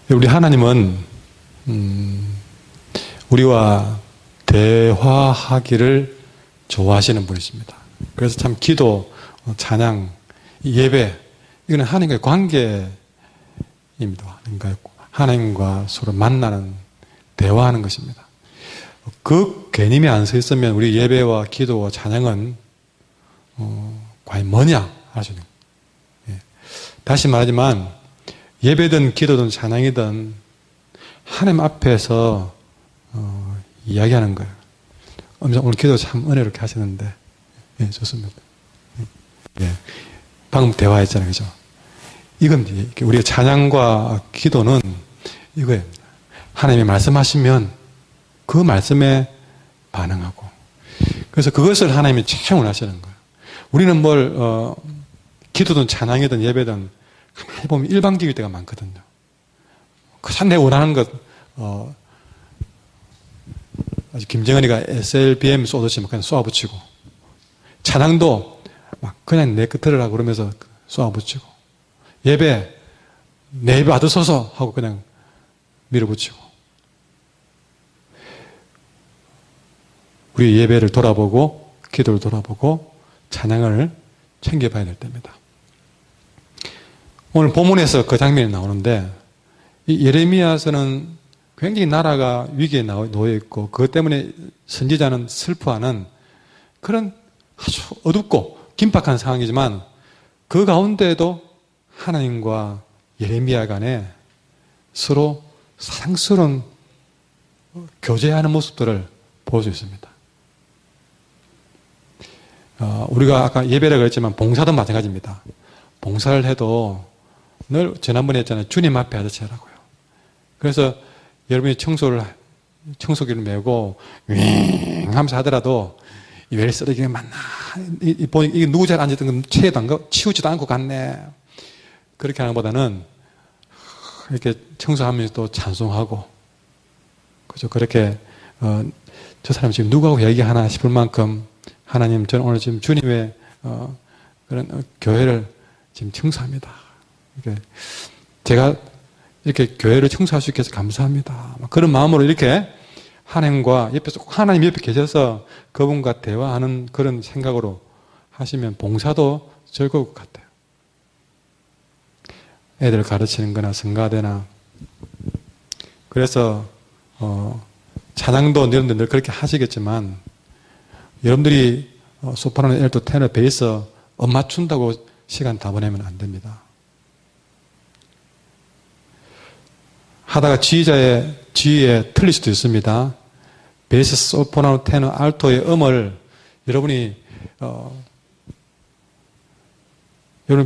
우리 하나님은 우리와 대화하기를 좋아하시는 분이십니다. 그래서 참 기도, 찬양, 예배, 이거는 하나님과의 관계입니다. 하나님과 서로 만나는, 대화하는 것입니다. 그 개념이 안 서 있으면 우리 예배와 기도와 찬양은 과연 뭐냐 하시는 거예요. 다시 말하지만 예배든 기도든 찬양이든 하나님 앞에서 이야기하는 거예요. 오늘 기도 참 은혜롭게 하시는데, 예, 좋습니다. 예, 방금 대화했잖아요, 그죠? 이건 우리의 찬양과 기도는 이거예요. 하나님이 말씀하시면 그 말씀에 반응하고, 그래서 그것을 하나님이 채용을 하시는 거예요. 우리는 기도든 찬양이든 예배든 가만히 보면 일방적일 때가 많거든요. 그냥 내 원하는 것, 아주 김정은이가 SLBM 쏘듯이 그냥 쏘아붙이고, 찬양도 막 그냥 내 끝을 하고 그러면서 쏘아붙이고, 예배, 내 예배 받으소서 하고 그냥 밀어붙이고, 우리 예배를 돌아보고, 기도를 돌아보고, 찬양을 챙겨봐야 될 때입니다. 오늘 본문에서 그 장면이 나오는데, 이 예레미야서는 굉장히 나라가 위기에 놓여 있고, 그것 때문에 선지자는 슬퍼하는 그런 아주 어둡고 긴박한 상황이지만, 그 가운데에도 하나님과 예레미야 간에 서로 사랑스러운 교제하는 모습들을 볼 수 있습니다. 우리가 아까 예배라 그랬지만 봉사도 마찬가지입니다. 봉사를 해도 늘 지난번에 했잖아요. 주님 앞에 하듯이 하라고요. 그래서 여러분이 청소기를 메고 윙 하면서 하더라도 왜 쓰레기가 많나, 이게 누구 잘 앉았던 건 치우지도 않고 갔네, 그렇게 하는 것보다는 이렇게 청소하면서 또 찬송하고, 그죠? 그렇게 저 사람 지금 누구하고 얘기하나 싶을 만큼, 하나님, 저는 오늘 지금 주님의 그런 교회를 지금 청소합니다. 제가 이렇게 교회를 청소할 수 있게 해서 감사합니다. 그런 마음으로 이렇게 하나님과 옆에서 꼭 하나님 옆에 계셔서 그분과 대화하는 그런 생각으로 하시면 봉사도 즐거울 것 같아요. 애들 가르치는 거나 성가대나. 그래서 찬양도 여러분들 늘 그렇게 하시겠지만, 여러분들이 소프라노, 엘토, 테너, 베이스 맞춘다고 시간 다 보내면 안 됩니다. 하다가 지휘에 틀릴 수도 있습니다. 베이스, 소프라노, 테너, 알토의 음을 여러분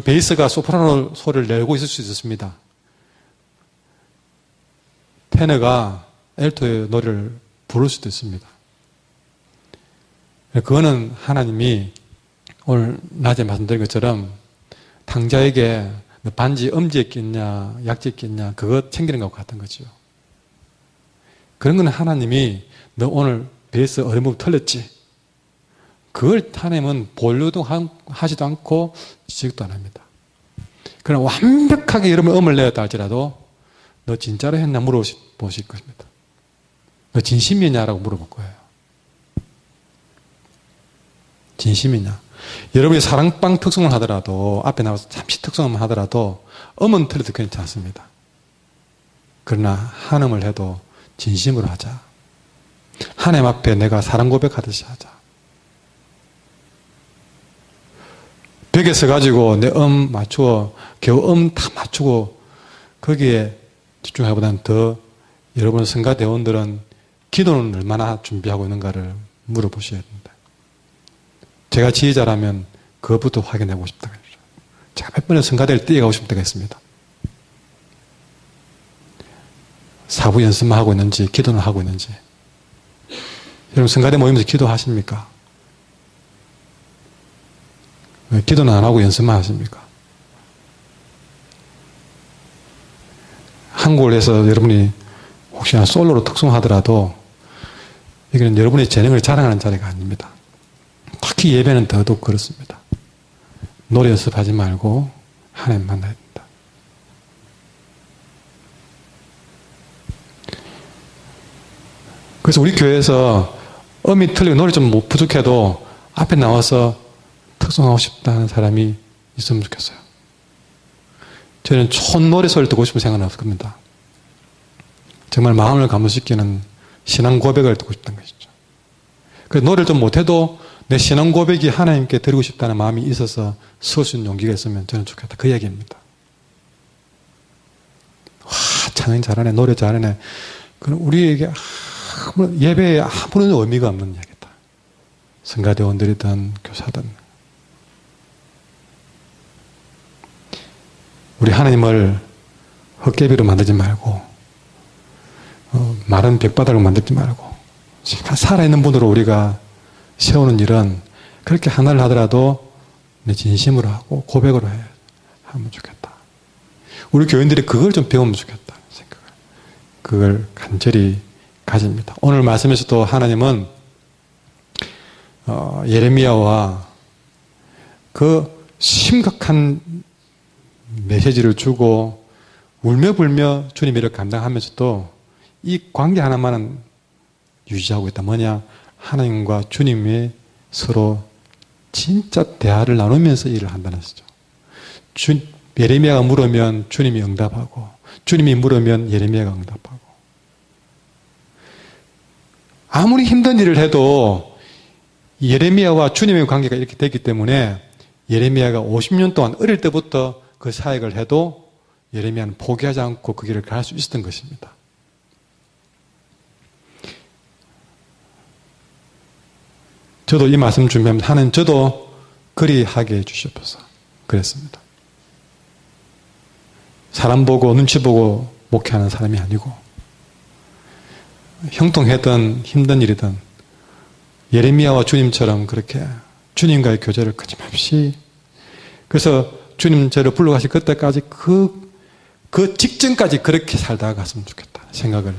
베이스가 소프라노 소리를 내고 있을 수 있습니다. 테너가 엘토의 노래를 부를 수도 있습니다. 그거는 하나님이 오늘 낮에 말씀드린 것처럼 탕자에게 너 반지 엄지에 꼈냐 약지에 꼈냐 그거 챙기는 것과 같은 거죠. 그런 건 하나님이 너 오늘 베이스 어려움 틀렸지? 그걸 하나님은 보려도 하지도 않고 지적도 안 합니다. 그러나 완벽하게 여러분 음을 내었다 할지라도 너 진짜로 했나 물어보실 것입니다. 너 진심이냐라고 물어볼 거예요. 진심이냐? 여러분이 사랑방 특성을 하더라도, 앞에 나와서 잠시 특성을 하더라도 음은 틀려도 괜찮습니다. 그러나 한음을 해도 진심으로 하자. 하나님 앞에 내가 사랑 고백하듯이 하자. 벽에 서가지고 내 맞추고 겨우 다 맞추고 거기에 집중하기보다는 더 여러분 성가대원들은 기도는 얼마나 준비하고 있는가를 물어보셔야 됩니다. 제가 지휘자라면 그것부터 확인해보고 싶다. 제가 몇 번의 성가대를 뛰어가고 싶을 때가 있습니다. 사부 연습만 하고 있는지 기도는 하고 있는지. 여러분 성가대 모이면서 기도하십니까? 왜 기도는 안 하고 연습만 하십니까? 한국을 해서 여러분이 혹시나 솔로로 특성하더라도 이건 여러분의 재능을 자랑하는 자리가 아닙니다. 특히 예배는 더더욱 그렇습니다. 노래 연습하지 말고 하나님 만나야 됩니다. 그래서 우리 교회에서 음이 틀리고 노래 좀 못 부족해도 앞에 나와서 특송하고 싶다는 사람이 있으면 좋겠어요. 저는 촌노래 소리를 듣고 싶은 생각은 없을 겁니다. 정말 마음을 감동시키는 신앙 고백을 듣고 싶다는 것이죠. 그래서 노래를 좀 못해도 내 신앙 고백이 하나님께 드리고 싶다는 마음이 있어서 설 수 있는 용기가 있으면 저는 좋겠다. 그 얘기입니다. 와, 찬양 잘하네, 노래 잘하네. 그럼 우리에게 예배에 아무런 의미가 없는 이야기다. 성가대원들이든 교사든. 우리 하나님을 헛개비로 만들지 말고 마른 벽바닥으로 만들지 말고 살아있는 분으로 우리가 세우는 일은 그렇게 하나를 하더라도 내 진심으로 하고 고백으로 하면 좋겠다. 우리 교인들이 그걸 좀 배우면 좋겠다 생각을 그걸 간절히 가집니다. 오늘 말씀에서도 하나님은 예레미야와 그 심각한 메시지를 주고 울며 불며 주님의 일을 감당하면서도 이 관계 하나만은 유지하고 있다. 뭐냐? 하나님과 주님이 서로 진짜 대화를 나누면서 일을 한다는 것이죠. 예레미야가 물으면 주님이 응답하고 주님이 물으면 예레미야가 응답하고 아무리 힘든 일을 해도 예레미야와 주님의 관계가 이렇게 되기 때문에 예레미야가 50년 동안 어릴 때부터 그 사역을 해도 예레미야는 포기하지 않고 그 길을 갈 수 있었던 것입니다. 저도 이 말씀 준비하면 하나님 저도 그리하게 해주시옵소서 그랬습니다. 사람 보고 눈치 보고 목회하는 사람이 아니고 형통하든 힘든 일이든 예레미야와 주님처럼 그렇게 주님과의 교제를 끊임없이 그래서 주님 저를 불러가실 그때까지 그 직전까지 그렇게 살다가 갔으면 좋겠다 생각을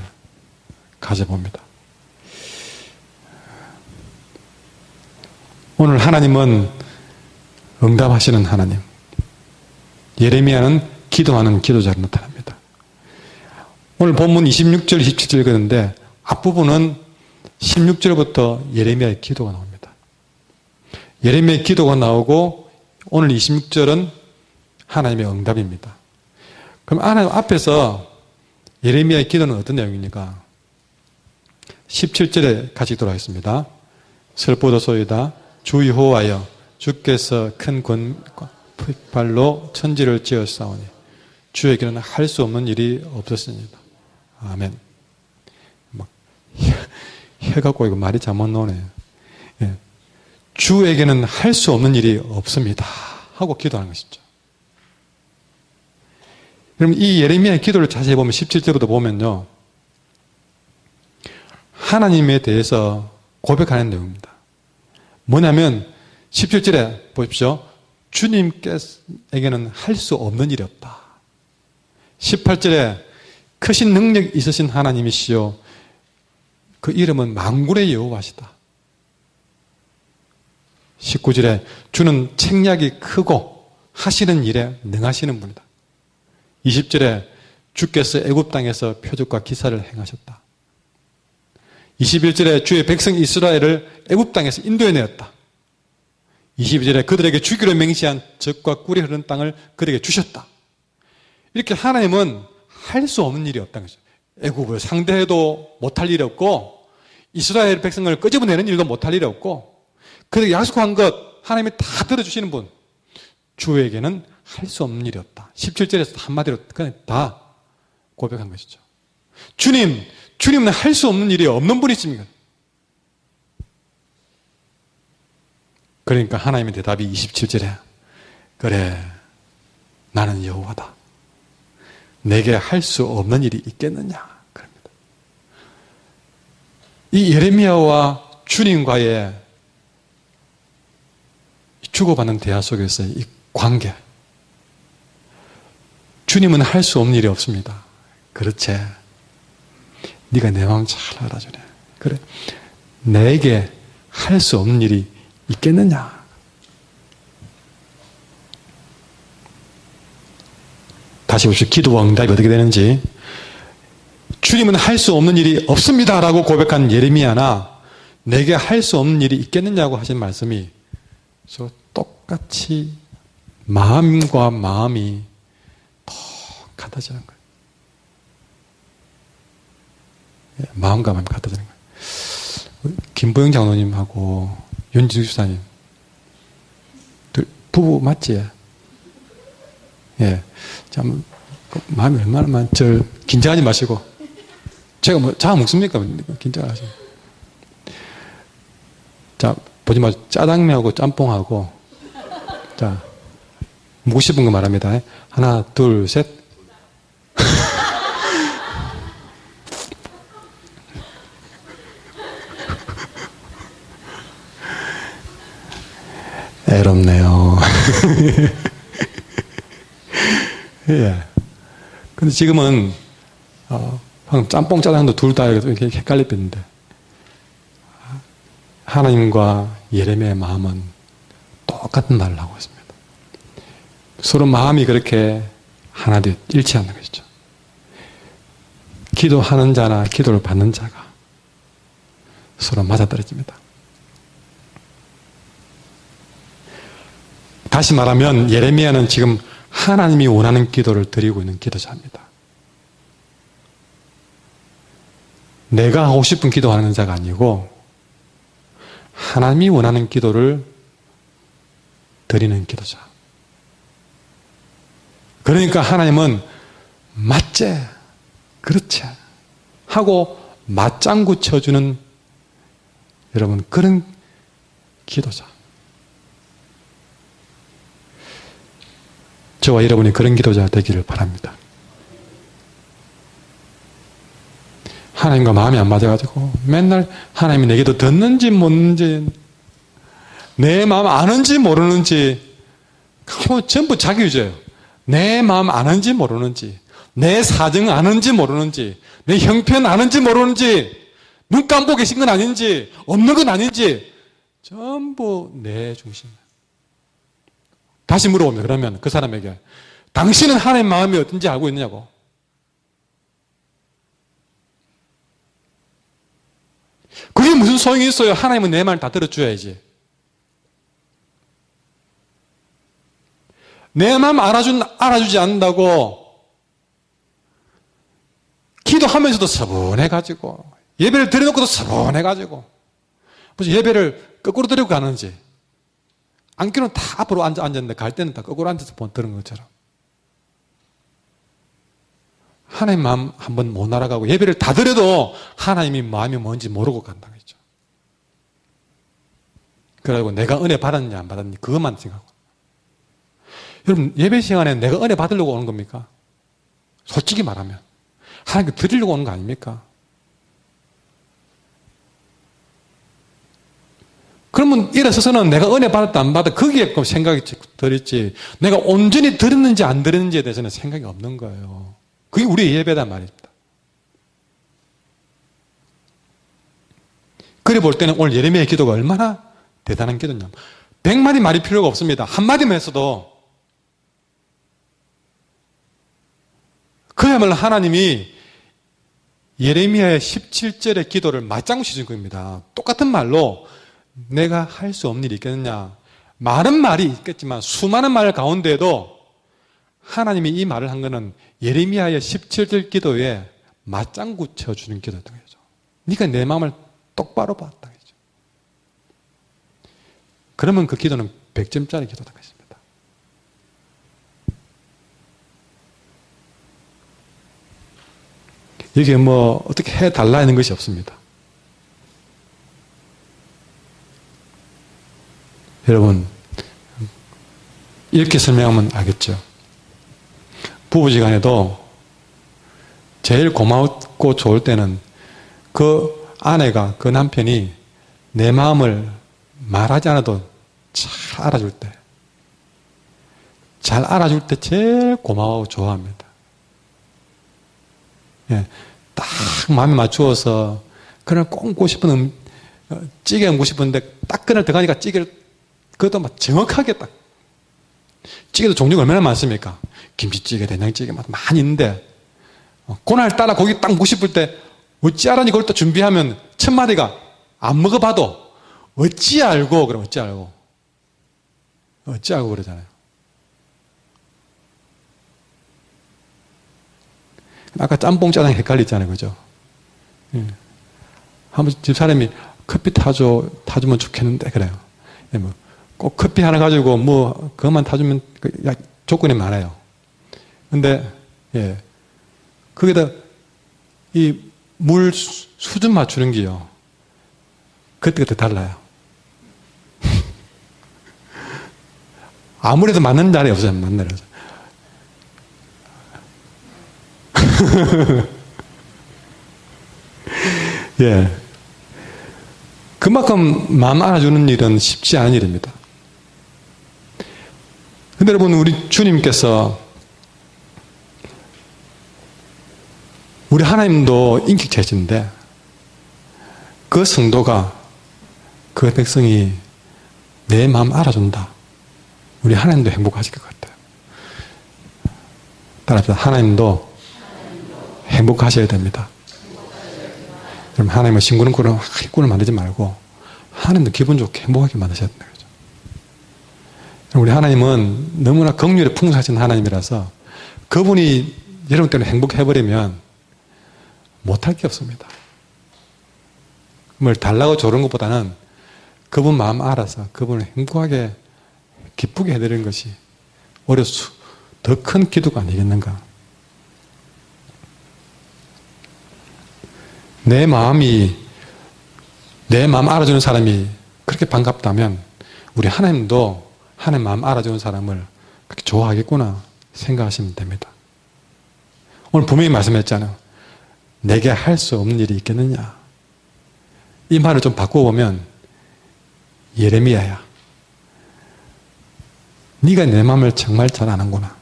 가져봅니다. 오늘 하나님은 응답하시는 하나님, 예레미야는 기도하는 기도자로 나타납니다. 오늘 본문 26절, 27절 읽었는데 앞부분은 16절부터 예레미야의 기도가 나옵니다. 예레미야의 기도가 나오고 오늘 26절은 하나님의 응답입니다. 그럼 하나님 앞에서 예레미야의 기도는 어떤 내용입니까? 17절에 같이 돌아가겠습니다. 슬프도소이다. 주 여호와여 주께서 큰 발로 천지를 지었사오니 주에게는 할 수 없는 일이 없었습니다. 아멘. 막 혀가 꼬이고 말이 잘못 나오네요. 예. 주에게는 할 수 없는 일이 없습니다. 하고 기도하는 것이죠. 그럼 이 예레미야의 기도를 자세히 보면 17절부터 보면요. 하나님에 대해서 고백하는 내용입니다. 뭐냐면 17절에 보십시오. 주님께서에게는 할 수 없는 일이 없다. 18절에 크신 능력이 있으신 하나님이시요 그 이름은 만군의 여호와시다. 19절에 주는 책략이 크고 하시는 일에 능하시는 분이다. 20절에 주께서 애굽 땅에서 표적과 기사를 행하셨다. 21절에 주의 백성 이스라엘을 애굽 땅에서 인도해내었다. 22절에 그들에게 주기로 맹세한 젖과 꿀이 흐르는 땅을 그들에게 주셨다. 이렇게 하나님은 할 수 없는 일이 없다는 거죠. 애굽을 상대해도 못할 일이 없고 이스라엘 백성을 끄집어내는 일도 못할 일이 없고 그들에게 약속한 것 하나님이 다 들어주시는 분 주에게는 할 수 없는 일이 없다. 17절에서 한마디로 그냥 다 고백한 것이죠. 주님은 할 수 없는 일이 없는 분이십니다. 그러니까 하나님의 대답이 27절에 그래 나는 여호와다. 내게 할 수 없는 일이 있겠느냐 그럽니다. 이 예레미야와 주님과의 주고받는 대화 속에서의 이 관계 주님은 할 수 없는 일이 없습니다. 그렇지. 네가 내 마음 잘 알아주네. 그래. 내게 할 수 없는 일이 있겠느냐. 다시 보십시오. 기도와 응답이 어떻게 되는지. 주님은 할 수 없는 일이 없습니다 라고 고백한 예레미야나 내게 할 수 없는 일이 있겠느냐고 하신 말씀이 저 똑같이 마음과 마음이 같아지는 거예요. 마음과 마음이 같아지는 거예요. 김보영 장로님하고 윤지수 집사님 부부 맞지? 예. 참 마음이 얼마나 긴장하지 마시고 제가 뭐 자 먹습니까? 긴장하시고 자 보지 마시고 짜장면하고 짬뽕하고 자 먹고 싶은 거 말합니다. 하나 둘 셋 애롭네요. 예. 근데 지금은, 방금 짬뽕, 짜장도 둘 다 이렇게 헷갈렸는데, 하나님과 예레미야의 마음은 똑같은 말을 하고 있습니다. 서로 마음이 그렇게 하나 되어 일치하는 것이죠. 기도하는 자나 기도를 받는 자가 서로 맞아떨어집니다. 다시 말하면 예레미야는 지금 하나님이 원하는 기도를 드리고 있는 기도자입니다. 내가 하고 싶은 기도하는 자가 아니고 하나님이 원하는 기도를 드리는 기도자. 그러니까 하나님은 맞지, 그렇지 하고 맞장구 쳐주는 여러분 그런 기도자. 저와 여러분이 그런 기도자 되기를 바랍니다. 하나님과 마음이 안 맞아가지고 맨날 하나님이 내 기도 듣는지 못는지 내 마음 아는지 모르는지 전부 자기 위주예요. 내 마음 아는지 모르는지 내 사정 아는지 모르는지 내 형편 아는지 모르는지 눈 감고 계신 건 아닌지 없는 건 아닌지 전부 내 중심. 다시 물어보면 그러면 그 사람에게 당신은 하나님 마음이 어떤지 알고 있느냐고. 그게 무슨 소용이 있어요? 하나님은 내 말 다 들어줘야지. 내 마음 알아주지 않는다고 기도하면서도 서분해가지고 예배를 드려놓고도 서분해가지고 무슨 예배를 거꾸로 드리고 가는지 앉기로는 다 앞으로 앉았는데 갈 때는 다 거꾸로 앉아서 들은 것처럼 하나님 마음 한번 못 알아가고 예배를 다 드려도 하나님이 마음이 뭔지 모르고 간다고 했죠. 그래가지고 내가 은혜 받았냐 안 받았냐 그것만 생각하고. 여러분 예배 시간에 내가 은혜 받으려고 오는 겁니까? 솔직히 말하면 하나님께 드리려고 오는 거 아닙니까? 그러면 일어서서는 내가 은혜 받았다 안 받았다 거기에 생각이 들었지 내가 온전히 들었는지 안 들었는지에 대해서는 생각이 없는 거예요. 그게 우리의 예배단 말입니다. 그래 볼 때는 오늘 예레미야의 기도가 얼마나 대단한 기도냐. 100마디 말이 필요가 없습니다. 한마디만 했어도 그야말로 하나님이 예레미야의 17절의 기도를 맞장구 치신 겁니다. 똑같은 말로 내가 할 수 없는 일이 있겠느냐. 많은 말이 있겠지만 수많은 말 가운데에도 하나님이 이 말을 한 거는 예레미야의 17절 기도에 맞장구 쳐주는 기도였던 거죠. 네가 내 마음을 똑바로 봤다. 그러면 그 기도는 100점짜리 기도다 것입니다. 이게 뭐 어떻게 해달라 하는 것이 없습니다. 여러분 이렇게 설명하면 알겠죠. 부부지간에도 제일 고맙고 좋을 때는 그 아내가 그 남편이 내 마음을 말하지 않아도 잘 알아줄 때, 잘 알아줄 때 제일 고마워하고 좋아합니다. 예, 딱 마음에 맞추어서 그날 꼭 먹고 싶은 찌개 먹고 싶은데 딱 그날 들어가니까 찌개를 그것도 막 정확하게 딱 찌개도 종류가 얼마나 많습니까? 김치찌개, 된장찌개 많이 있는데 고날 따라 고기 딱 먹고 싶을 때 어찌하라니 그걸 또 준비하면 첫 마디가 안 먹어봐도 어찌 알고 그럼 어찌 알고 그러잖아요. 아까 짬뽕 짜장 헷갈리잖아요, 그죠? 예. 한번 집사람이 커피 타주면 좋겠는데 그래요. 예, 꼭 커피 하나 가지고 그것만 타주면 조건이 많아요. 근데 예, 거기다 이 물 수준 맞추는 게요. 그때그때 달라요. 아무래도 맞는 날이 없어요. 맞는 날이 없어요. 예. 그만큼 마음 알아주는 일은 쉽지 않은 일입니다. 근데 여러분, 우리 주님께서 우리 하나님도 인격체신데 그 성도가 그 백성이 내 마음 알아준다. 우리 하나님도 행복하실 것 같아요. 따라합시다. 하나님도 행복하셔야 됩니다. 여러분, 하나님은 싱구름꾼을 만들지 말고 하나님도 기분 좋게 행복하게 만드셔야 된다. 그죠? 우리 하나님은 너무나 긍휼에 풍성하신 하나님이라서 그분이 여러분 때문에 행복해버리면 못할 게 없습니다. 뭘 달라고 조르는 것보다는 그분 마음 알아서 그분을 행복하게 기쁘게 해드리는 것이 오히려 더 큰 기도가 아니겠는가. 내 마음 알아주는 사람이 그렇게 반갑다면 우리 하나님도 하나님 마음 알아주는 사람을 그렇게 좋아하겠구나 생각하시면 됩니다. 오늘 분명히 말씀했잖아요. 내게 할 수 없는 일이 있겠느냐. 이 말을 좀 바꿔보면 예레미야야. 네가 내 마음을 정말 잘 아는구나.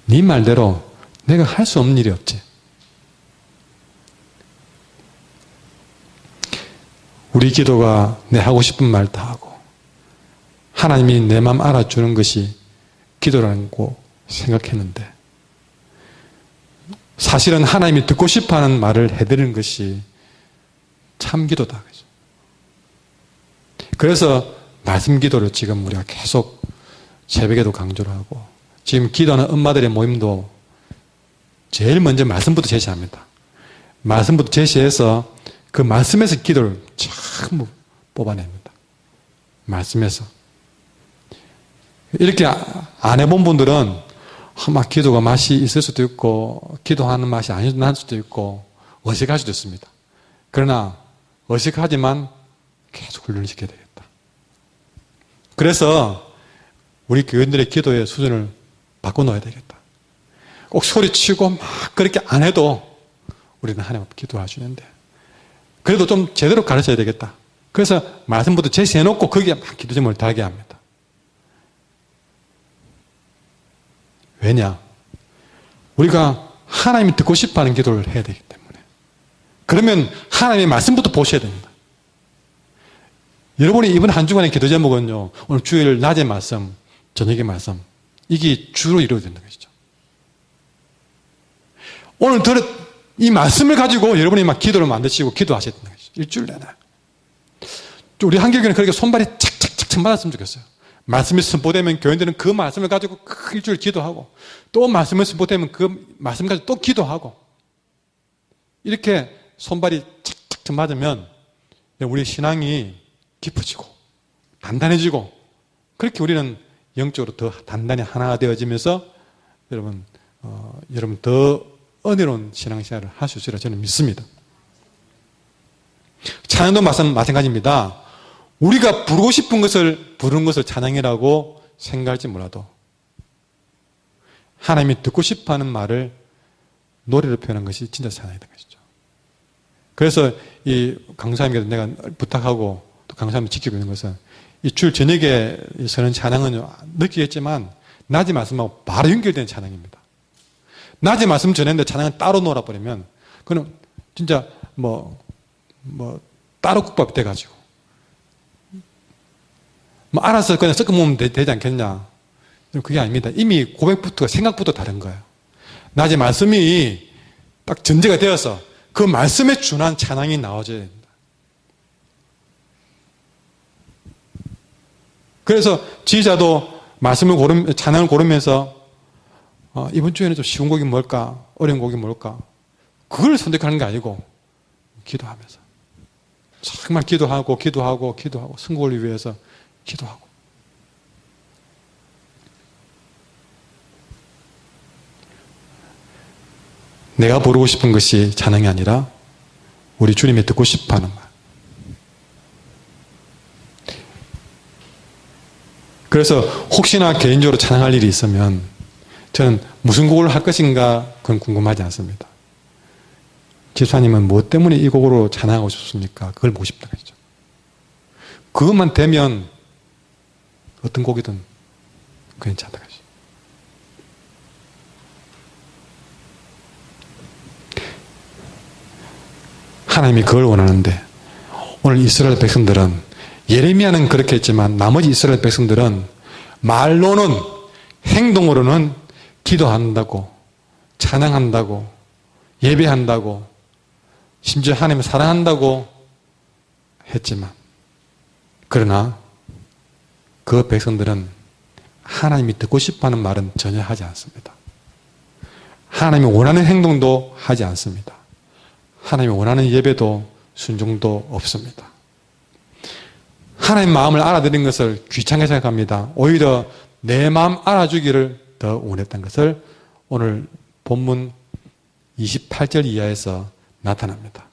네 말대로 내가 할 수 없는 일이 없지. 우리 기도가 내 하고 싶은 말 다 하고 하나님이 내 마음 알아주는 것이 기도라고 생각했는데 사실은 하나님이 듣고 싶어하는 말을 해드리는 것이 참 기도다. 그래서 말씀 기도를 지금 우리가 계속 새벽에도 강조를 하고 지금 기도하는 엄마들의 모임도 제일 먼저 말씀부터 제시합니다. 말씀부터 제시해서 그 말씀에서 기도를 전부 뽑아냅니다. 말씀에서. 이렇게 안 해본 분들은 막 기도가 맛이 있을 수도 있고 기도하는 맛이 안 날 수도 있고 어색할 수도 있습니다. 그러나 어색하지만 계속 훈련시켜야 되겠다. 그래서 우리 교인들의 기도의 수준을 바꿔놓아야 되겠다. 꼭 소리치고 막 그렇게 안 해도 우리는 하나님 앞에 기도하시는데 그래도 좀 제대로 가르쳐야 되겠다. 그래서 말씀부터 제시해놓고 거기에 막 기도 제목을 달게 합니다. 왜냐? 우리가 하나님이 듣고 싶어하는 기도를 해야 되기 때문에. 그러면 하나님의 말씀부터 보셔야 됩니다. 여러분이 이번 한 주간의 기도 제목은요, 오늘 주일 낮의 말씀, 저녁의 말씀, 이게 주로 이루어진다는 것이죠. 오늘 이 말씀을 가지고 여러분이 막 기도를 만드시고 기도하셔야 된다는 것이죠. 일주일 내내. 우리 한국교회는 그렇게 손발이 착착착착 맞았으면 좋겠어요. 말씀이 선포되면 교인들은 그 말씀을 가지고 일주일 기도하고 또 말씀이 선포되면 그 말씀 가지고 또 기도하고 이렇게 손발이 착착착 맞으면 우리 신앙이 깊어지고 단단해지고 그렇게 우리는 영적으로 더 단단히 하나가 되어지면서 여러분 더 은혜로운 신앙생활을 할 수 있으리라 저는 믿습니다. 찬양도 마찬가지입니다. 우리가 부르고 싶은 것을 부르는 것을 찬양이라고 생각할지 몰라도 하나님이 듣고 싶어하는 말을 노래로 표현한 것이 진짜 찬양이다 것이죠. 그래서 이 강사님께서 내가 부탁하고 또 강사님이 지키고 있는 것은 이 주일 저녁에 서는 찬양은 느끼겠지만 낮에 말씀하고 바로 연결되는 찬양입니다. 낮에 말씀 전했는데 찬양은 따로 놀아버리면 그건 진짜 따로 국밥이 돼가지고 알아서 그냥 섞어 먹으면 되지 않겠냐. 그게 아닙니다. 이미 고백부터 생각부터 다른 거예요. 낮에 말씀이 딱 전제가 되어서 그 말씀에 준한 찬양이 나와줘야 됩니다. 그래서 지휘자도 찬양을 고르면서 이번 주에는 좀 쉬운 곡이 뭘까? 어려운 곡이 뭘까? 그걸 선택하는 게 아니고 기도하면서 정말 기도하고 선곡을 위해서 기도하고 내가 부르고 싶은 것이 찬양이 아니라 우리 주님이 듣고 싶어하는 말. 그래서 혹시나 개인적으로 찬양할 일이 있으면 저는 무슨 곡을 할 것인가 그건 궁금하지 않습니다. 집사님은 무엇 때문에 이 곡으로 찬양하고 싶습니까? 그걸 보고 싶다는 거죠. 그것만 되면 어떤 곡이든 괜찮다는 거죠. 하나님이 그걸 원하는데 오늘 이스라엘 백성들은 예레미야는 그렇게 했지만 나머지 이스라엘 백성들은 말로는 행동으로는 기도한다고 찬양한다고 예배한다고 심지어 하나님을 사랑한다고 했지만 그러나 그 백성들은 하나님이 듣고 싶어하는 말은 전혀 하지 않습니다. 하나님이 원하는 행동도 하지 않습니다. 하나님이 원하는 예배도 순종도 없습니다. 하나님 마음을 알아들인 것을 귀찮게 생각합니다. 오히려 내 마음 알아주기를 더 원했던 것을 오늘 본문 28절 이하에서 나타납니다.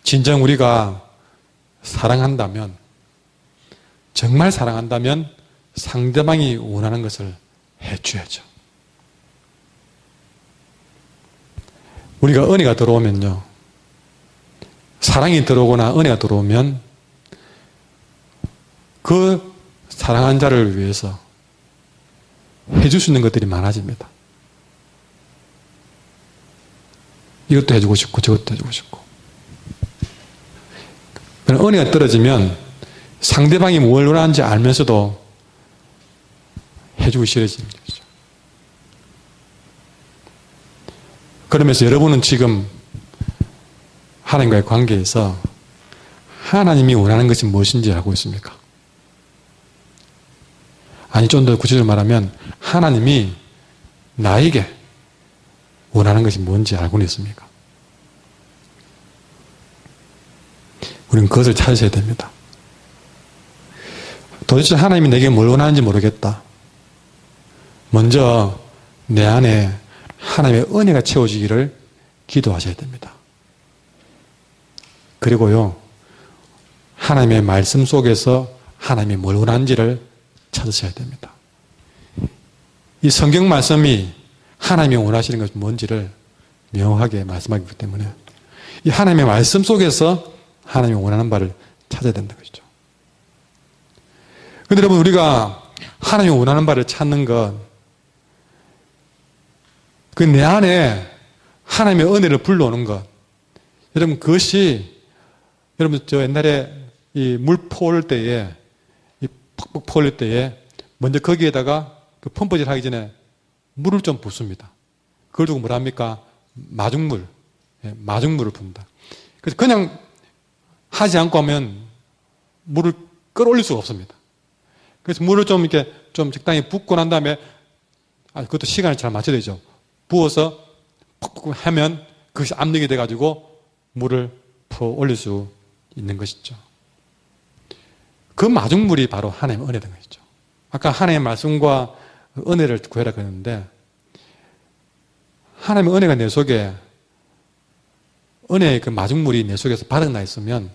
진정 우리가 사랑한다면, 정말 사랑한다면 상대방이 원하는 것을 해줘야죠. 우리가 은혜가 들어오면요, 사랑이 들어오거나 은혜가 들어오면 그 사랑한 자를 위해서 해줄 수 있는 것들이 많아집니다. 이것도 해주고 싶고 저것도 해주고 싶고. 은혜가 떨어지면 상대방이 뭘 원하는지 알면서도 해주기 싫어지는 거죠. 그러면서 여러분은 지금 하나님과의 관계에서 하나님이 원하는 것이 무엇인지 알고 있습니까? 아니, 좀 더 구체적으로 말하면 하나님이 나에게 원하는 것이 뭔지 알고는 있습니까? 우리는 그것을 찾으셔야 됩니다. 도대체 하나님이 내게 뭘 원하는지 모르겠다. 먼저 내 안에 하나님의 은혜가 채워지기를 기도하셔야 됩니다. 그리고요, 하나님의 말씀 속에서 하나님이 뭘 원하는지를 찾으셔야 됩니다. 이 성경 말씀이 하나님이 원하시는 것이 뭔지를 명확하게 말씀하기 때문에 이 하나님의 말씀 속에서 하나님이 원하는 바를 찾아야 된다는 것이죠. 그런데 여러분, 우리가 하나님이 원하는 바를 찾는 것, 그 내 안에 하나님의 은혜를 불러오는 것, 여러분, 그것이 여러분, 저 옛날에 이 물 퍼올 때에, 이 퍽퍽 퍼올 때에 먼저 거기에다가 그 펌프질 하기 전에 물을 좀 붓습니다. 그걸 두고 뭐라 합니까? 마중물. 마중물을 붓는다. 그래서 그냥 하지 않고 하면 물을 끌어올릴 수가 없습니다. 그래서 물을 좀 이렇게 좀 적당히 붓고 난 다음에, 그것도 시간을 잘 맞춰야 되죠. 부어서 푹푹 하면 그것이 압력이 돼가지고 물을 퍼 올릴 수 있는 것이죠. 그 마중물이 바로 하나님의 은혜된 것이죠. 아까 하나님의 말씀과 은혜를 구해라 그랬는데, 하나님의 은혜가 내 속에, 은혜의 그 마중물이 내 속에서 바닥나 있으면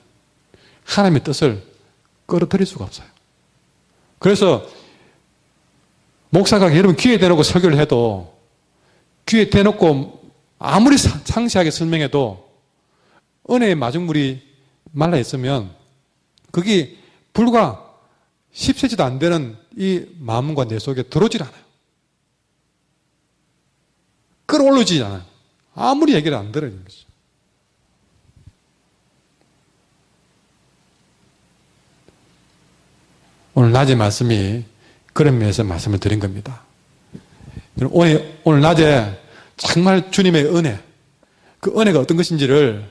하나님의 뜻을 끌어들일 수가 없어요. 그래서 목사가 여러분 귀에 대놓고 설교를 해도, 귀에 대놓고 아무리 상세하게 설명해도 은혜의 마중물이 말라 있으면 그게 불과 10cm도 안 되는 이 마음과 내 속에 들어오질 않아요. 끌어올리지 않아요. 아무리 얘기를 안 들어야 되는 거죠. 오늘 낮의 말씀이 그런 면에서 말씀을 드린 겁니다. 오늘 낮에 정말 주님의 은혜, 그 은혜가 어떤 것인지를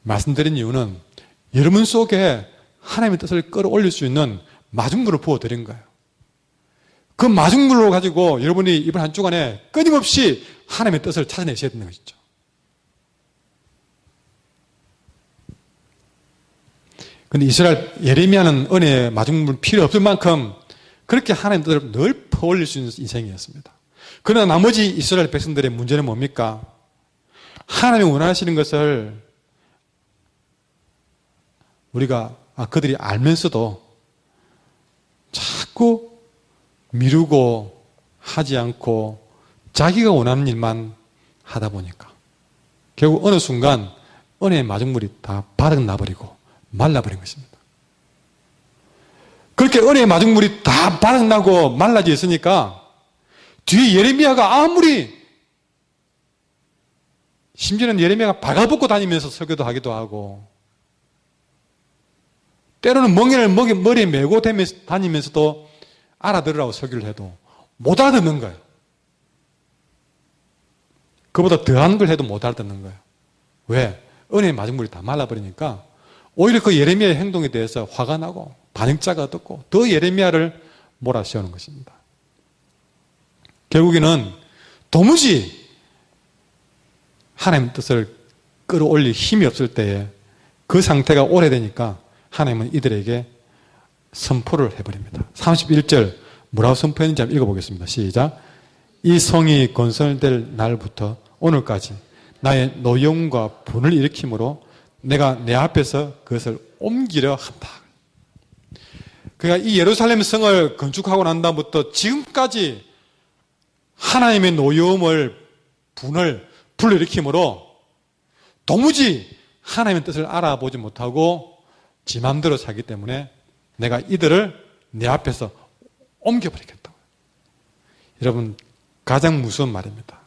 말씀드린 이유는 여러분 속에 하나님의 뜻을 끌어올릴 수 있는 마중물을 부어드린 거예요. 그 마중물로 가지고 여러분이 이번 한 주간에 끊임없이 하나님의 뜻을 찾아내셔야 되는 것이죠. 근데 이스라엘 예레미야는 은혜의 마중물 필요 없을 만큼 그렇게 하나님의 뜻을 늘 퍼올릴 수 있는 인생이었습니다. 그러나 나머지 이스라엘 백성들의 문제는 뭡니까? 하나님이 원하시는 것을 우리가 그들이 알면서도 자꾸 미루고 하지 않고 자기가 원하는 일만 하다 보니까 결국 어느 순간 은혜의 마중물이 다 바닥나버리고 말라버린 것입니다. 그렇게 은혜의 마중물이 다 바닥나고 말라져 있으니까 뒤에 예레미야가 아무리 심지어는 예레미야가 발가벗고 다니면서 설교도 하기도 하고 때로는 멍에를 머리에 메고 다니면서도 알아들으라고 설교를 해도 못 알아듣는 거예요. 그보다 더한 걸 해도 못 알아듣는 거예요. 왜? 은혜의 마중물이 다 말라버리니까 오히려 그 예레미야의 행동에 대해서 화가 나고 반역자가 듣고 더 예레미야를 몰아세우는 것입니다. 결국에는 도무지 하나님의 뜻을 끌어올릴 힘이 없을 때에 그 상태가 오래되니까 하나님은 이들에게 선포를 해버립니다. 31절 뭐라고 선포했는지 한번 읽어보겠습니다. 시작. 이 성이 건설될 날부터 오늘까지 나의 노여움과 분을 일으키므로 내가 내 앞에서 그것을 옮기려 한다. 그러니까 이 예루살렘 성을 건축하고 난 다음부터 지금까지 하나님의 노여움을 분을 불러일으키므로 도무지 하나님의 뜻을 알아보지 못하고 지 맘대로 살기 때문에 내가 이들을 내 앞에서 옮겨버리겠다고. 여러분 가장 무서운 말입니다.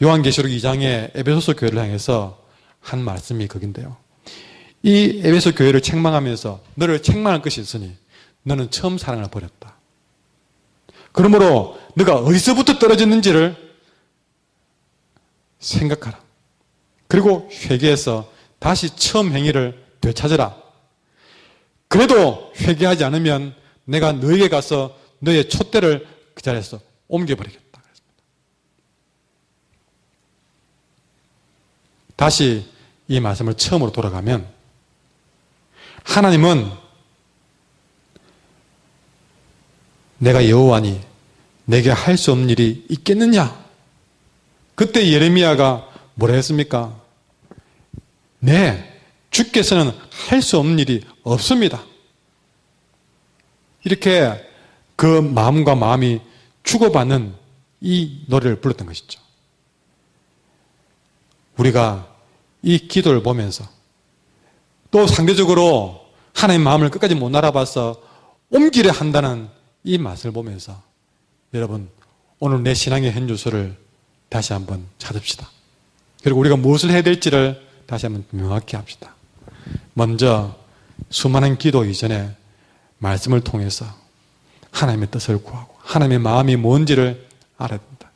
요한계시록 2장에 에베소서 교회를 향해서 한 말씀이 거긴데요. 이 에베소 교회를 책망하면서 너를 책망할 것이 있으니 너는 처음 사랑을 버렸다. 그러므로 너가 어디서부터 떨어졌는지를 생각하라. 그리고 회개해서 다시 처음 행위를 되찾으라. 그래도 회개하지 않으면 내가 너에게 가서 너의 촛대를 그 자리에서 옮겨버리겠다. 다시 이 말씀을 처음으로 돌아가면 하나님은 내가 여호와니 내게 할 수 없는 일이 있겠느냐? 그때 예레미야가 뭐라 했습니까? 네, 주께서는 할 수 없는 일이 없습니다. 이렇게 그 마음과 마음이 주고받는 이 노래를 불렀던 것이죠. 우리가 이 기도를 보면서 또 상대적으로 하나님의 마음을 끝까지 못 알아봐서 옮기려 한다는 이 맛을 보면서 여러분 오늘 내 신앙의 현주소를 다시 한번 찾읍시다. 그리고 우리가 무엇을 해야 될지를 다시 한번 명확히 합시다. 먼저 수많은 기도 이전에 말씀을 통해서 하나님의 뜻을 구하고 하나님의 마음이 뭔지를 알아야 된다.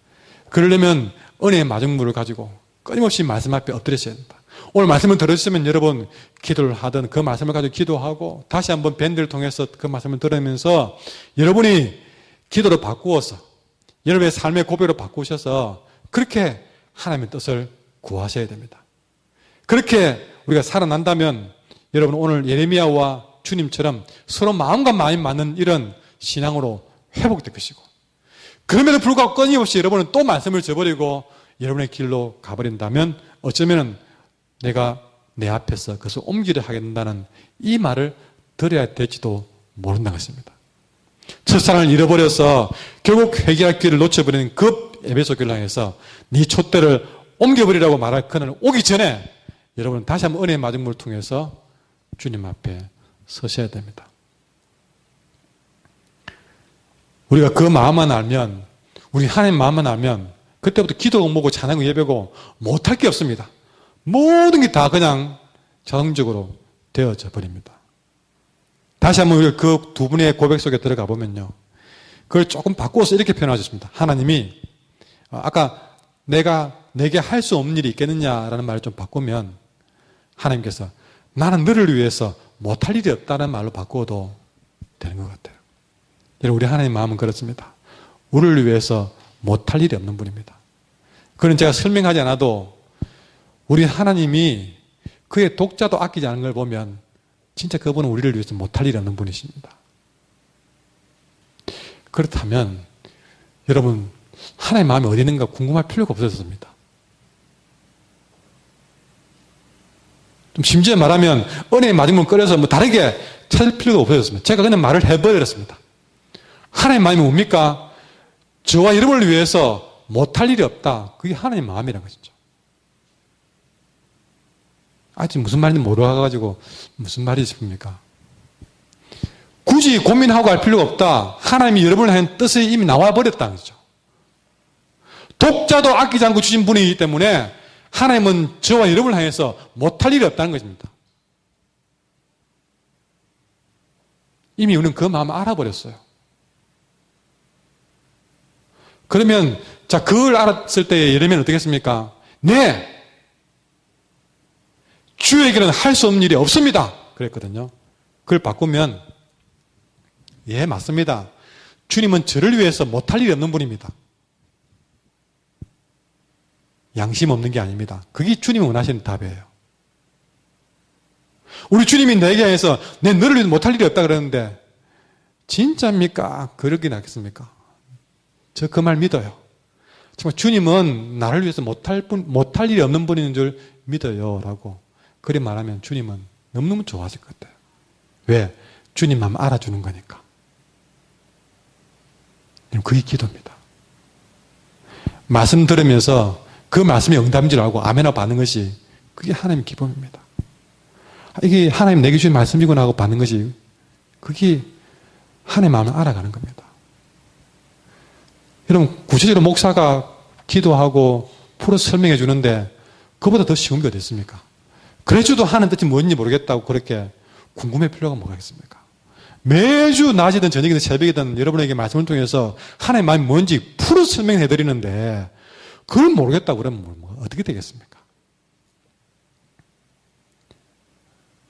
그러려면 은혜의 마중물을 가지고 끊임없이 말씀 앞에 엎드려야 된다. 오늘 말씀을 들으시면 여러분 기도를 하든 그 말씀을 가지고 기도하고 다시 한번 밴드를 통해서 그 말씀을 들으면서 여러분이 기도를 바꾸어서 여러분의 삶의 고백으로 바꾸셔서 그렇게 하나님의 뜻을 구하셔야 됩니다. 그렇게 우리가 살아난다면 여러분 오늘 예레미야와 주님처럼 서로 마음과 마음이 맞는 이런 신앙으로 회복될 것이고 그럼에도 불구하고 끊임없이 여러분은 또 말씀을 저버리고 여러분의 길로 가버린다면 어쩌면 내가 내 앞에서 그것을 옮기려 하게 된다는 이 말을 들어야 될지도 모른다는 것입니다. 첫사랑을 잃어버려서 결국 회개할 길을 놓쳐버리는 그 에베소 교회를 향해서 네 촛대를 옮겨버리라고 말할 그날 오기 전에 여러분은 다시 한번 은혜의 마중물을 통해서 주님 앞에 서셔야 됩니다. 우리가 그 마음만 알면 우리 하나님 마음만 알면 그때부터 기도고 뭐고 찬양고 예배고 못할 게 없습니다. 모든 게 다 그냥 자동적으로 되어져 버립니다. 다시 한번 우리가 그 두 분의 고백 속에 들어가 보면요. 그걸 조금 바꿔서 이렇게 표현하셨습니다. 하나님이 아까 내게 할 수 없는 일이 있겠느냐라는 말을 좀 바꾸면 하나님께서 나는 너를 위해서 못할 일이 없다는 말로 바꾸어도 되는 것 같아요. 여러분, 우리 하나님 마음은 그렇습니다. 우리를 위해서 못할 일이 없는 분입니다. 그건 제가 설명하지 않아도 우리 하나님이 그의 독자도 아끼지 않은 걸 보면 진짜 그분은 우리를 위해서 못할 일이 없는 분이십니다. 그렇다면 여러분, 하나님의 마음이 어디 있는가 궁금할 필요가 없어졌습니다. 좀 심지어 말하면 은혜의 마중물 끓여서 다르게 찾을 필요가 없어졌습니다. 제가 그냥 말을 해버렸습니다. 하나님의 마음이 뭡니까? 저와 여러분을 위해서 못할 일이 없다. 그게 하나님의 마음이라는 것이죠. 아직 무슨 말인지 모르가지고 무슨 말이 싶습니까? 굳이 고민하고 할 필요가 없다. 하나님이 여러분을 향한 뜻이 이미 나와버렸다는 거죠. 독자도 아끼지 않고 주신 분이기 때문에 하나님은 저와 여러분을 향해서 못할 일이 없다는 것입니다. 이미 우리는 그 마음을 알아버렸어요. 그러면 자, 그걸 알았을 때 예레미야는 어떻게 했습니까? 네! 주에게는 할 수 없는 일이 없습니다. 그랬거든요. 그걸 바꾸면 예, 맞습니다. 주님은 저를 위해서 못할 일이 없는 분입니다. 양심 없는 게 아닙니다. 그게 주님이 원하시는 답이에요. 우리 주님이 내게 해서 내 너를 위해서 못할 일이 없다 그러는데 진짜입니까? 그러긴 하겠습니까? 저 그 말 믿어요. 정말 주님은 나를 위해서 못할 일이 없는 분인 줄 믿어요. 라고 그리 말하면 주님은 너무너무 좋아하실 것 같아요. 왜? 주님 마음 알아주는 거니까. 그게 기도입니다. 말씀 들으면서 그 말씀이 응답인 줄 알고 아멘하고 받는 것이 그게 하나님의 기쁨입니다. 이게 하나님 내게 주신 말씀이구나 하고 받는 것이 그게 하나님의 마음을 알아가는 겁니다. 여러분, 구체적으로 목사가 기도하고 풀어서 설명해 주는데 그보다 더 쉬운 게 어디 있습니까? 그래줘도 하는 뜻이 뭔지 모르겠다고 그렇게 궁금할 필요가 뭐가 있습니까? 매주 낮이든 저녁이든 새벽이든 여러분에게 말씀을 통해서 하나님의 마음이 뭔지 풀어서 설명해 드리는데 그걸 모르겠다고 그러면 어떻게 되겠습니까?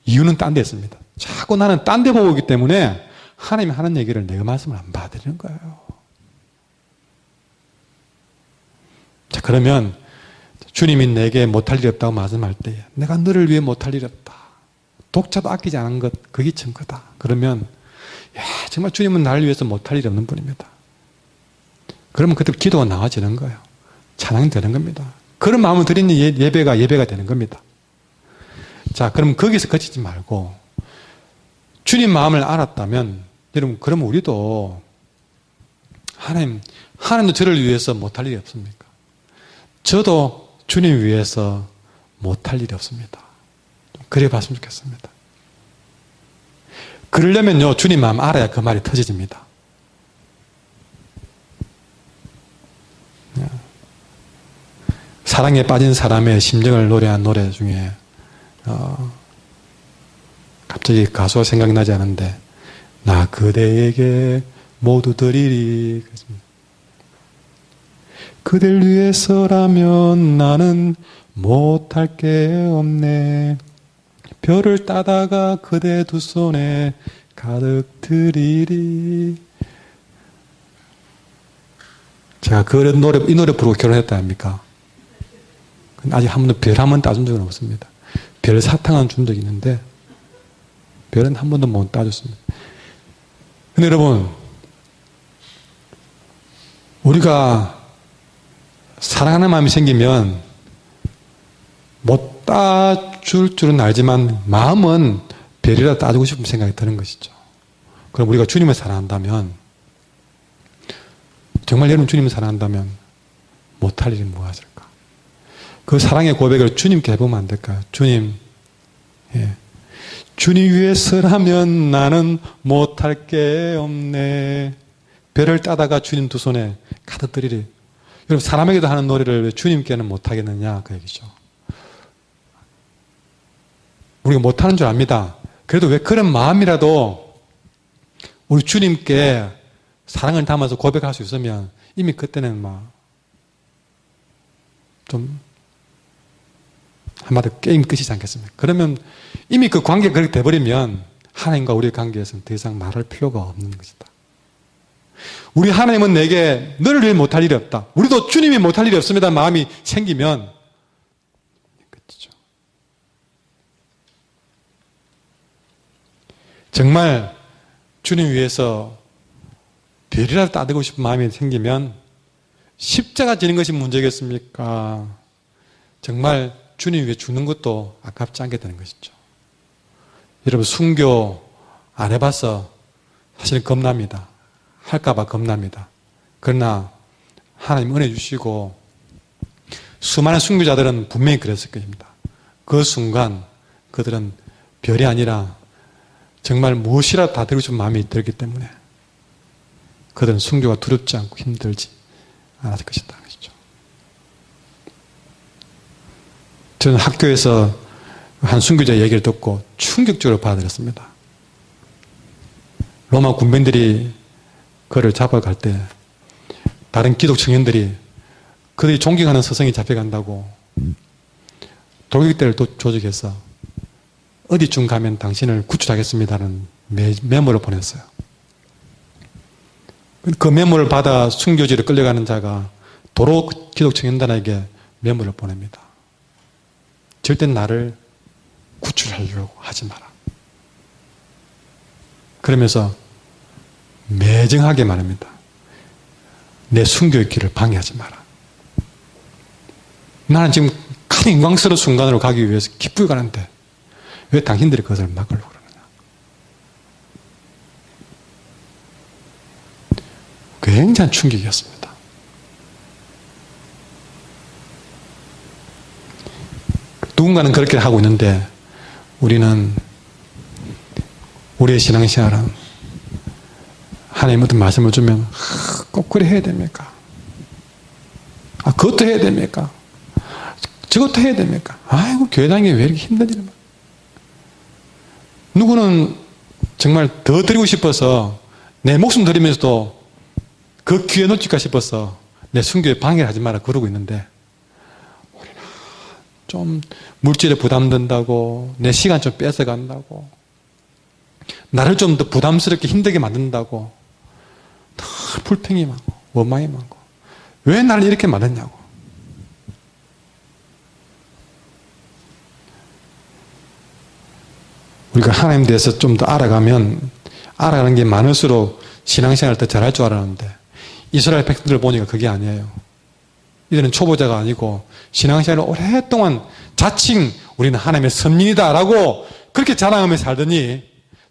이유는 딴 데 있습니다. 자꾸 나는 딴 데 보고 있기 때문에 하나님이 하는 얘기를 내가 말씀을 안 받아들이는 거예요. 자, 그러면 주님이 내게 못할 일이 없다고 말씀할 때 내가 너를 위해 못할 일이 없다. 독자도 아끼지 않은 것, 그게 증거다. 그러면 야, 정말 주님은 나를 위해서 못할 일이 없는 분입니다. 그러면 그때 기도가 나와지는 거예요. 찬양이 되는 겁니다. 그런 마음을 드리는 예배가 되는 겁니다. 자, 그럼 거기서 그치지 말고 주님 마음을 알았다면 여러분, 그러면 우리도 하나님도 저를 위해서 못할 일이 없습니까? 저도 주님 위해서 못할 일이 없습니다. 그래 봤으면 좋겠습니다. 그러려면요, 주님 마음 알아야 그 말이 터져집니다. 사랑에 빠진 사람의 심정을 노래한 노래 중에 갑자기 가수가 생각나지 않은데 나 그대에게 모두 드리리. 그댈 위해서라면 나는 못할 게 없네. 별을 따다가 그대 두 손에 가득 드리리. 제가 이 노래 부르고 결혼했다 아닙니까? 아직 한 번도 별 한 번 따준 적은 없습니다. 별 사탕은 준 적이 있는데 별은 한 번도 못 따줬습니다. 근데 여러분, 우리가 사랑하는 마음이 생기면 못 따줄 줄은 알지만 마음은 별이라 따주고 싶은 생각이 드는 것이죠. 그럼 우리가 주님을 사랑한다면, 정말 여러분 주님을 사랑한다면 못할 일이 무엇일까? 그 사랑의 고백을 주님께 해보면 안 될까요? 주님, 주님 위해서라면 나는 못할 게 없네. 별을 따다가 주님 두 손에 가득 드리리. 여러분, 사람에게도 하는 노래를 왜 주님께는 못하겠느냐, 그 얘기죠. 우리가 못하는 줄 압니다. 그래도 왜 그런 마음이라도 우리 주님께 사랑을 담아서 고백할 수 있으면 이미 그때는 좀 한마디로 게임 끝이지 않겠습니까? 그러면 이미 그 관계가 그렇게 돼버리면 하나님과 우리의 관계에서는 더 이상 말할 필요가 없는 것이다. 우리 하나님은 내게 너를 위해 못할 일이 없다. 우리도 주님이 못할 일이 없습니다. 마음이 생기면 끝이죠. 정말 주님 위해서 별이라도 따르고 싶은 마음이 생기면 십자가 지는 것이 문제겠습니까? 정말 주님 위해 죽는 것도 아깝지 않게 되는 것이죠. 여러분 순교 안 해봐서 사실 겁납니다. 할까봐 겁납니다. 그러나 하나님 은혜 주시고 수많은 순교자들은 분명히 그랬을 것입니다. 그 순간 그들은 별이 아니라 정말 무엇이라도 다 드리고 싶은 마음이 들기 때문에 그들은 순교가 두렵지 않고 힘들지 않았을 것이다. 저는 학교에서 한 순교자 얘기를 듣고 충격적으로 받아들였습니다. 로마 군병들이 그를 잡아갈 때 다른 기독 청년들이 그들이 존경하는 스승이 잡혀간다고 돌격대를 조직해서 어디쯤 가면 당신을 구출하겠습니다는 메모를 보냈어요. 그 메모를 받아 순교지로 끌려가는 자가 도로 기독 청년단에게 메모를 보냅니다. 절대 나를 구출하려고 하지 마라. 그러면서 매정하게 말합니다. 내 순교의 길을 방해하지 마라. 나는 지금 가장 영광스러운 순간으로 가기 위해서 기쁘게 가는데 왜 당신들이 그것을 막으려고 그러느냐. 굉장한 충격이었습니다. 누군가는 그렇게 하고 있는데 우리는 우리의 신앙생활은 하나님 어떤 말씀을 주면 꼭 그래 해야 됩니까? 그것도 해야 됩니까? 저것도 해야 됩니까? 아이고 교회 다니는 게 왜 이렇게 힘든지. 누구는 정말 더 드리고 싶어서 내 목숨 드리면서도 그 기회 놓칠까 싶어서 내 순교에 방해를 하지 마라 그러고 있는데 우리는 좀 물질에 부담된다고 내 시간 좀 뺏어간다고 나를 좀 더 부담스럽게 힘들게 만든다고 다 불평이 많고 원망이 많고 왜 나를 이렇게 만드냐고. 우리가 하나님에 대해서 좀 더 알아가는 게 많을수록 신앙생활을 더 잘할 줄 알았는데 이스라엘 백성들을 보니까 그게 아니에요. 이들은 초보자가 아니고 신앙생활을 오랫동안 자칭 우리는 하나님의 선민이다라고 그렇게 자랑하며 살더니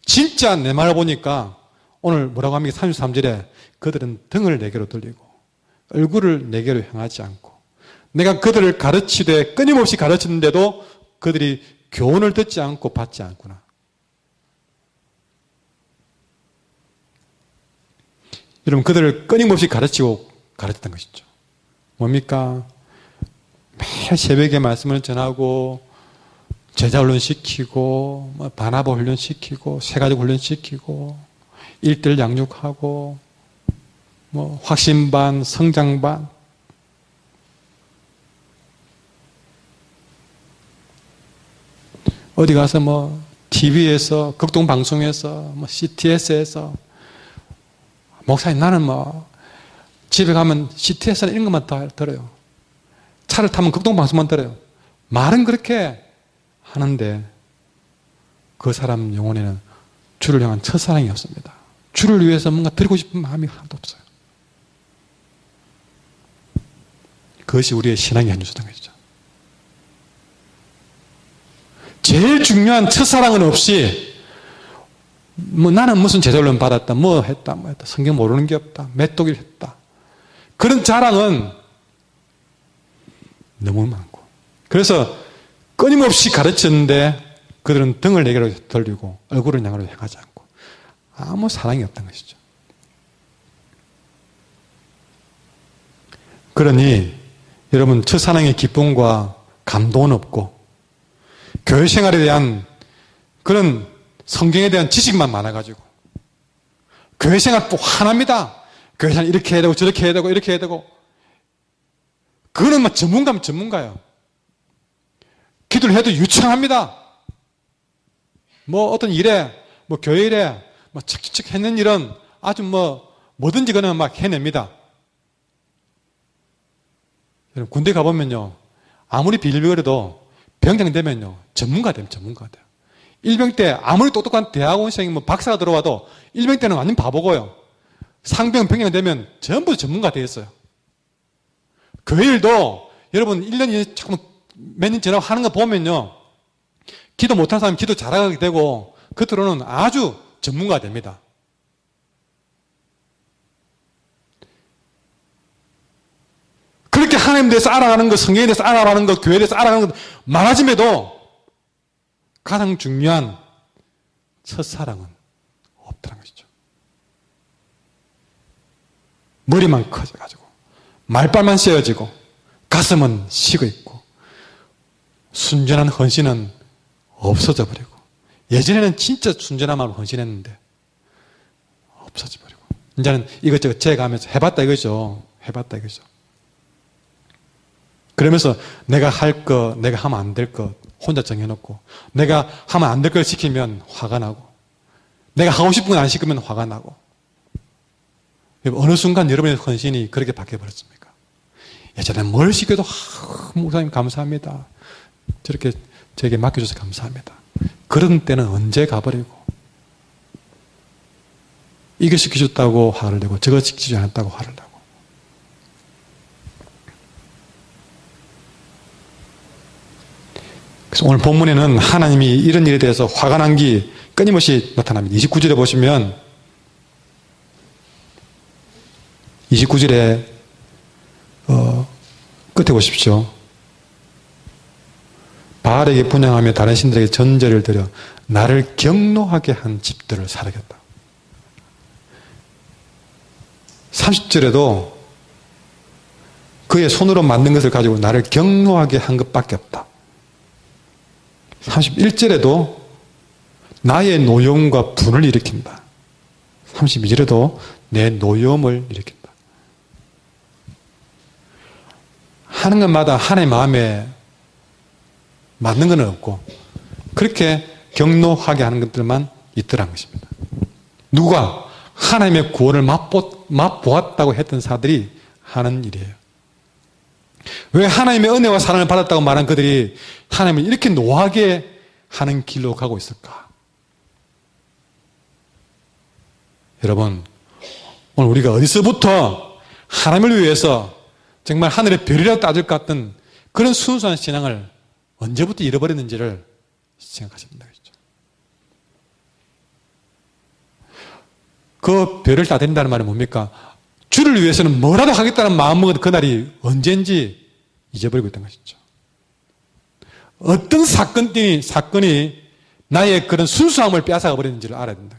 진짜 내 말을 보니까 오늘 뭐라고 합니까? 33절에 그들은 등을 내게로 돌리고 얼굴을 내게로 향하지 않고 내가 그들을 가르치되 끊임없이 가르치는데도 그들이 교훈을 듣지 않고 받지 않구나. 여러분 그들을 끊임없이 가르쳤던 것이죠. 뭡니까? 매일 새벽에 말씀을 전하고 제자 훈련시키고 바나바 훈련시키고 새가족 훈련시키고 일대일 양육하고 확신반 성장반 어디 가서 TV에서 극동방송에서 CTS에서 목사님 나는 집에 가면 CTS나 이런 것만 다 들어요. 차를 타면 극동방송만 들어요. 말은 그렇게 하는데 그 사람 영혼에는 주를 향한 첫사랑이 없습니다. 주를 위해서 뭔가 드리고 싶은 마음이 하나도 없어요. 그것이 우리의 신앙의 현주소된 것이죠. 제일 중요한 첫사랑은 없이 나는 무슨 제자훈련 받았다 뭐 했다 성경 모르는 게 없다 메뚜기를 했다 그런 자랑은 너무 많고 그래서 끊임없이 가르쳤는데 그들은 등을 내게로 돌리고 얼굴을 양으로 향하지 않고 아무 사랑이 없다는 것이죠. 그러니 여러분 첫사랑의 기쁨과 감동은 없고 교회 생활에 대한 그런 성경에 대한 지식만 많아가지고 교회 생활 또 화납니다. 교회 생활 이렇게 해야 되고 저렇게 해야 되고 이렇게 해야 되고 그거는 뭐 전문가면 전문가예요. 기도를 해도 유창합니다. 뭐 어떤 일에, 뭐 교회 일에, 뭐 척척 해낸 일은 아주 뭐든지 그는 막 해냅니다. 여러분, 군대 가보면요, 아무리 비일비거려도 병장 되면요, 전문가 돼요. 일병 때 아무리 똑똑한 대학원생이 박사가 들어와도 일병 때는 완전 바보고요. 상병, 병장 되면 전부 전문가 되었어요. 교회 일도 여러분 1년, 2년, 조금 몇 년 지나고 하는 거 보면요, 기도 못하는 사람이 기도 잘하게 되고 겉으로는 아주 전문가가 됩니다. 그렇게 하나님에 대해서 알아가는 것, 성경에 대해서 알아가는 것, 교회에 대해서 알아가는 것 많아짐에도 가장 중요한 첫사랑은 없다는 것이죠. 머리만 커져가지고 말빨만 씌어지고 가슴은 식어있고 순전한 헌신은 없어져 버리고, 예전에는 진짜 순전한 마음으로 헌신했는데 없어져 버리고, 이제는 이것저것 재가면서 해봤다 이거죠. 그러면서 내가 할 거, 내가 하면 안 될 것 혼자 정해놓고, 내가 하면 안 될 걸 시키면 화가 나고, 내가 하고 싶은 건 안 시키면 화가 나고. 어느 순간 여러분의 헌신이 그렇게 바뀌어버렸습니까? 예전에 뭘 시켜도 목사님 감사합니다, 저렇게 저에게 맡겨줘서 감사합니다. 그런 때는 언제 가버리고, 이거 시켜줬다고 화를 내고 저거 시키지 않았다고 화를 내고. 그래서 오늘 본문에는 하나님이 이런 일에 대해서 화가 난 게 끊임없이 나타납니다. 29절에 보시면, 29절에 끝에 보십시오. 바알에게 분향하며 다른 신들에게 전제를 드려 나를 경노하게 한 집들을 사르겠다. 30절에도 그의 손으로 만든 것을 가지고 나를 경노하게 한 것밖에 없다. 31절에도 나의 노여움과 분을 일으킨다. 32절에도 내 노여움을 일으킨다. 하는 것마다 하나님의 마음에 맞는 건 없고, 그렇게 경노하게 하는 것들만 있더란 것입니다. 누가? 하나님의 구원을 맛보았다고 했던 사람들이 하는 일이에요. 왜 하나님의 은혜와 사랑을 받았다고 말한 그들이 하나님을 이렇게 노하게 하는 길로 가고 있을까? 여러분, 오늘 우리가 어디서부터 하나님을 위해서 정말 하늘의 별이라도 따질 것 같은 그런 순수한 신앙을 언제부터 잃어버렸는지를 생각하셔야 된다. 그 별을 따진다는 말은 뭡니까? 주를 위해서는 뭐라도 하겠다는 마음먹은 그날이 언제인지 잊어버리고 있다는 것이죠. 어떤 사건이 나의 그런 순수함을 빼앗아가 버렸는지를 알아야 된다.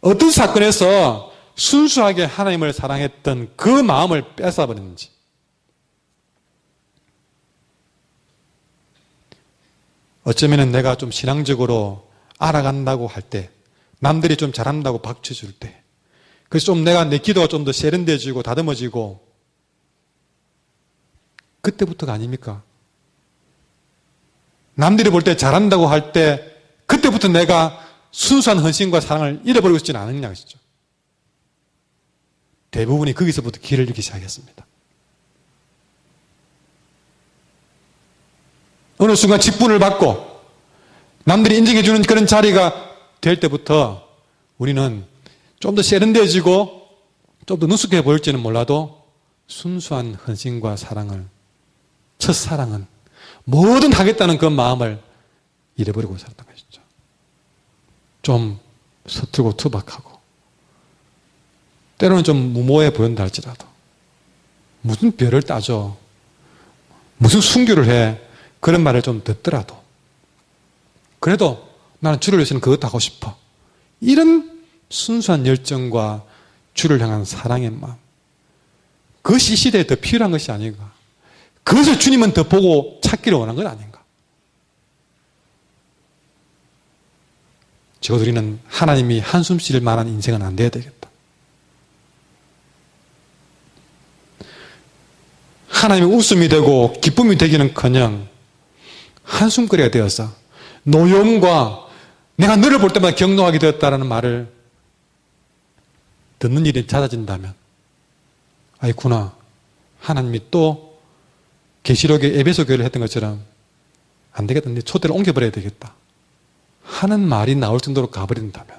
어떤 사건에서 순수하게 하나님을 사랑했던 그 마음을 뺏어버렸는지. 어쩌면 내가 좀 신앙적으로 알아간다고 할 때, 남들이 좀 잘한다고 박쳐줄 때, 그래서 좀 내가 내 기도가 좀 더 세련돼지고 다듬어지고, 그때부터가 아닙니까? 남들이 볼 때 잘한다고 할 때, 그때부터 내가 순수한 헌신과 사랑을 잃어버리고 있지는 않느냐 것이죠. 대부분이 거기서부터 길을 잃기 시작했습니다. 어느 순간 직분을 받고 남들이 인정해주는 그런 자리가 될 때부터 우리는 좀 더 세련되어지고 좀 더 능숙해 보일지는 몰라도 순수한 헌신과 사랑을, 첫사랑은 뭐든 하겠다는 그 마음을 잃어버리고 살았던 것이죠. 좀 서툴고 투박하고 때로는 좀 무모해 보인다 할지라도, 무슨 별을 따져, 무슨 순교를 해, 그런 말을 좀 듣더라도 그래도 나는 주를 위해서는 그것도 하고 싶어, 이런 순수한 열정과 주를 향한 사랑의 마음, 그것이 이 시대에 더 필요한 것이 아닌가. 그것을 주님은 더 보고 찾기를 원한 건 아닌가. 적어도 우리는 하나님이 한숨 쉴 만한 인생은 안 돼야 되겠다. 하나님의 웃음이 되고 기쁨이 되기는커녕 한숨거리가 되어서 노여움과 내가 너를 볼 때마다 경노하게 되었다는 말을 듣는 일이 잦아진다면 아이구나, 하나님이 또 계시록의 에베소 교회를 했던 것처럼 안 되겠다, 내 초대를 옮겨버려야 되겠다 하는 말이 나올 정도로 가버린다면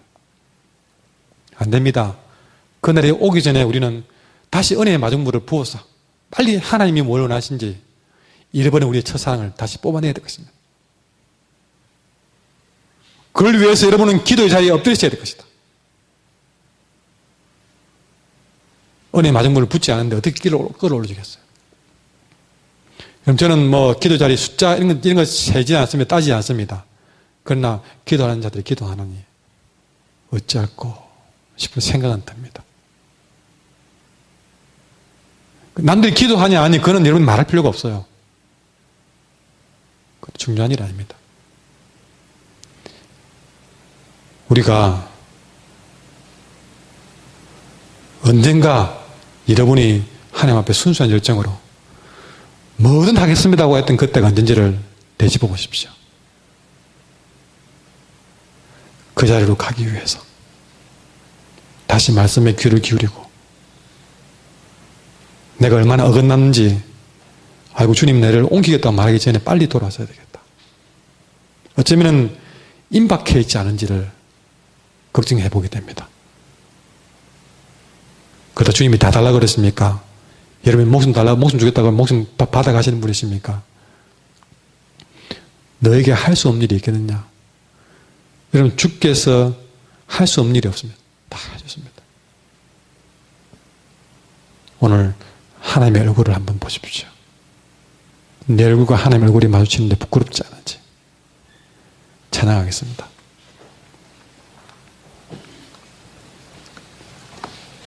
안 됩니다. 그날이 오기 전에 우리는 다시 은혜의 마중물을 부어서 빨리 하나님이 뭘 원하신지 잃어버린 우리의 첫사랑을 다시 뽑아내야 될 것입니다. 그걸 위해서 여러분은 기도의 자리에 엎드리셔야 될 것이다. 은혜의 마중물을 붓지 않은데 어떻게 기도를 끌어올리겠어요? 그럼 저는 뭐 기도 자리 숫자 이런 거 세지 않습니다. 따지지 않습니다. 그러나 기도하는 자들이 기도하느니 어찌할꼬 싶은 생각은 듭니다. 남들이 기도하냐 아니 그건 여러분 말할 필요가 없어요. 중요한 일 아닙니다. 우리가 언젠가 여러분이 하나님 앞에 순수한 열정으로 뭐든 하겠습니다고 했던 그때가 언젠지를 되짚어 보십시오. 그 자리로 가기 위해서 다시 말씀에 귀를 기울이고 내가 얼마나 어긋났는지 아이고 주님 나를 옮기겠다고 말하기 전에 빨리 돌아서야 되겠다. 어쩌면 임박해 있지 않은지를 걱정해 보게 됩니다. 그러다 주님이 다 달라고 그랬습니까? 여러분이 목숨 달라고 목숨 주겠다고 목숨 받아가시는 분이십니까? 너에게 할 수 없는 일이 있겠느냐? 여러분 주께서 할 수 없는 일이 없으면 다 해줬습니다. 오늘 하나님의 얼굴을 한번 보십시오. 내 얼굴과 하나님의 얼굴이 마주치는데 부끄럽지 않은지 찬양하겠습니다.